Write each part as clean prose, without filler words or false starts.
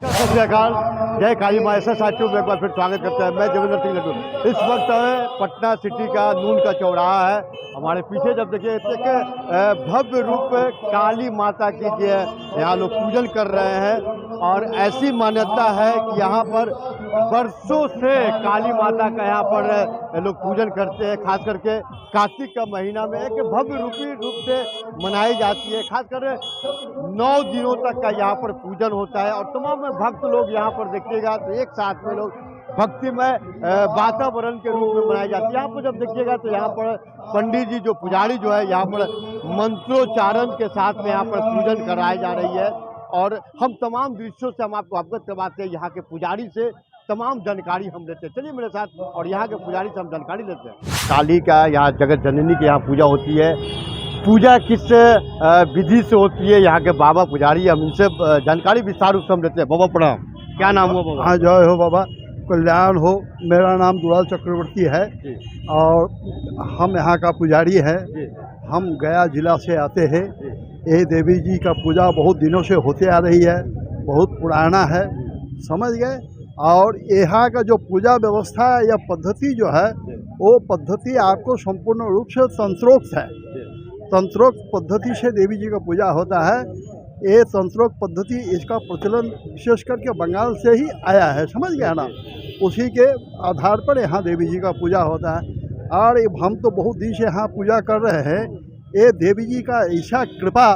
सत श्री अकाल, जय काली माँ। ऐसा साथियों में एक बार फिर स्वागत करते हैं। मैं देवेंद्र सिंह लड्डू। इस वक्त पटना सिटी का नून का चौराहा है। हमारे पीछे जब देखिए एक भव्य रूप काली माता की जो है यहाँ लोग पूजन कर रहे हैं, और ऐसी मान्यता है कि यहाँ पर वर्षों से काली माता का यहाँ पर लोग पूजन करते हैं। खास करके कार्तिक का महीना में एक भव्य रूप से मनाई जाती है। खासकर 9 दिनों तक का यहाँ पर पूजन होता है, और तमाम भक्त लोग यहाँ पर देखिएगा तो एक साथ में लोग भक्तिमय वातावरण के रूप में मनाई जाती है। यहाँ पर जब देखिएगा तो यहाँ पर पंडित जी जो पुजारी जो है यहाँ पर मंत्रोच्चारण के साथ में यहाँ पर पूजन कराई जा रही है, और हम तमाम दृश्यों से हम आपको अवगत करवाते हैं। यहाँ के पुजारी से तमाम जानकारी हम लेते हैं। चलिए मेरे साथ, और यहाँ के पुजारी से हम जानकारी लेते हैं। काली का यहाँ जगत जननी की यहाँ पूजा होती है। पूजा किस विधि से होती है, यहाँ के बाबा पुजारी, हम इनसे जानकारी विस्तार रूप से हम लेते हैं। बाबा प्रणाम, क्या नाम हुआ बाबा? हाँ, जय हो बाबा, कल्याण हो। मेरा नाम दुलाल चक्रवर्ती है और हम यहाँ का पुजारी है। हम गया जिला से आते हैं। ये देवी जी का पूजा बहुत दिनों से होते आ रही है, बहुत पुराना है, समझ गए। और यहाँ का जो पूजा व्यवस्था या पद्धति जो है, वो पद्धति आपको संपूर्ण रूप से तंत्रोक्त है। तंत्रोक्त पद्धति से देवी जी का पूजा होता है। ये तंत्रोक्त पद्धति, इसका प्रचलन विशेष करके बंगाल से ही आया है, समझ गया ना। उसी के आधार पर यहाँ देवी जी का पूजा होता है। और हम तो बहुत दिन से यहाँ पूजा कर रहे हैं। ये देवी जी का ऐसा कृपा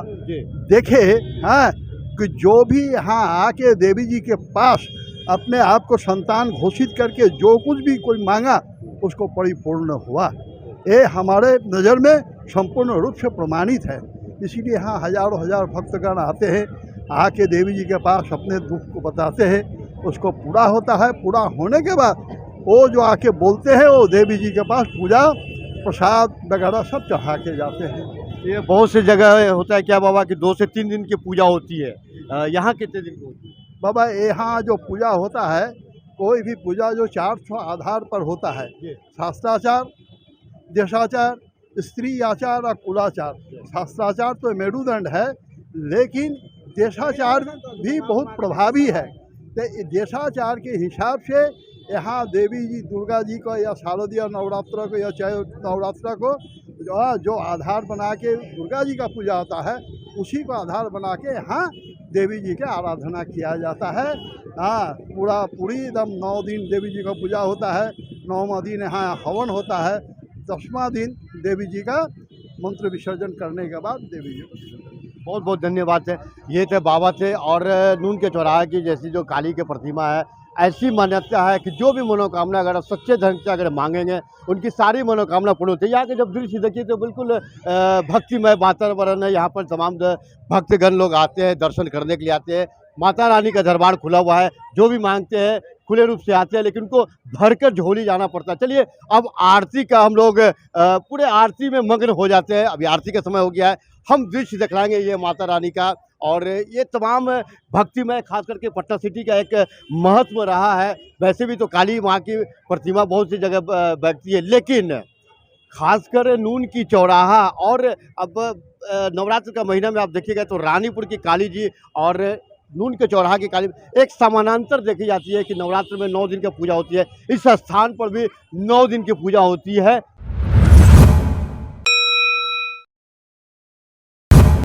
देखे हाँ, कि जो भी यहाँ आके देवी जी के पास अपने आप को संतान घोषित करके जो कुछ भी कोई मांगा उसको परिपूर्ण हुआ। ये हमारे नज़र में संपूर्ण रूप से प्रमाणित है। इसीलिए यहाँ हजारों हजार भक्तगण आते हैं, आके देवी जी के पास अपने दुख को बताते हैं, उसको पूरा होता है। पूरा होने के बाद वो जो आके बोलते हैं, वो देवी जी के पास पूजा प्रसाद वगैरह सब चढ़ा के जाते हैं। ये बहुत सी जगह होता है क्या बाबा कि 2 से 3 दिन की पूजा होती है, यहाँ कितने दिन की होती है? बाबा, यहाँ जो पूजा होता है, कोई भी पूजा जो 4 आधार पर होता है, शास्त्राचार, देशाचार, स्त्री आचार और कुलाचार। शास्त्राचार तो मेरुदंड है, लेकिन देशाचार भी बहुत प्रभावी है। तो देशाचार के हिसाब से यहाँ देवी जी दुर्गा जी को या शारदीय नवरात्र को या चाहे नवरात्र को जो आधार बना के दुर्गा जी का पूजा होता है, उसी को आधार बना के यहाँ देवी जी के आराधना किया जाता है। हाँ, पूरी एकदम 9 दिन देवी जी का पूजा होता है। 9वां दिन यहाँ हवन होता है। 10वां दिन देवी जी का मंत्र विसर्जन करने के बाद देवी जी को बहुत बहुत धन्यवाद है। ये थे बाबा थे। और नून के चौराहे की जैसी जो काली की प्रतिमा है, ऐसी मान्यता है कि जो भी मनोकामना अगर आप सच्चे ढंग से अगर मांगेंगे, उनकी सारी मनोकामना पूर्ण होती है। यहाँ के जब दृश्य देखिए तो बिल्कुल भक्तिमय वातावरण है। यहाँ पर तमाम भक्तगण लोग आते हैं, दर्शन करने के लिए आते हैं। माता रानी का दरबार खुला हुआ है, जो भी मांगते हैं खुले रूप से आते हैं, लेकिन उनको भरकर झोली जाना पड़ता है। चलिए अब आरती का हम लोग पूरे आरती में मग्न हो जाते हैं। अभी आरती का समय हो गया है, हम दृश्य दिखलाएंगे ये माता रानी का। और ये तमाम भक्ति में खास करके पटना सिटी का एक महत्व रहा है। वैसे भी तो काली माँ की प्रतिमा बहुत सी जगह बैठती है, लेकिन खासकर नून की चौराहा और अब नवरात्र का महीना में आप देखिएगा तो रानीपुर की काली जी और नून के चौराहा की काली एक समानांतर देखी जाती है कि नवरात्र में 9 दिन की पूजा होती है। इस स्थान पर भी 9 दिन की पूजा होती है।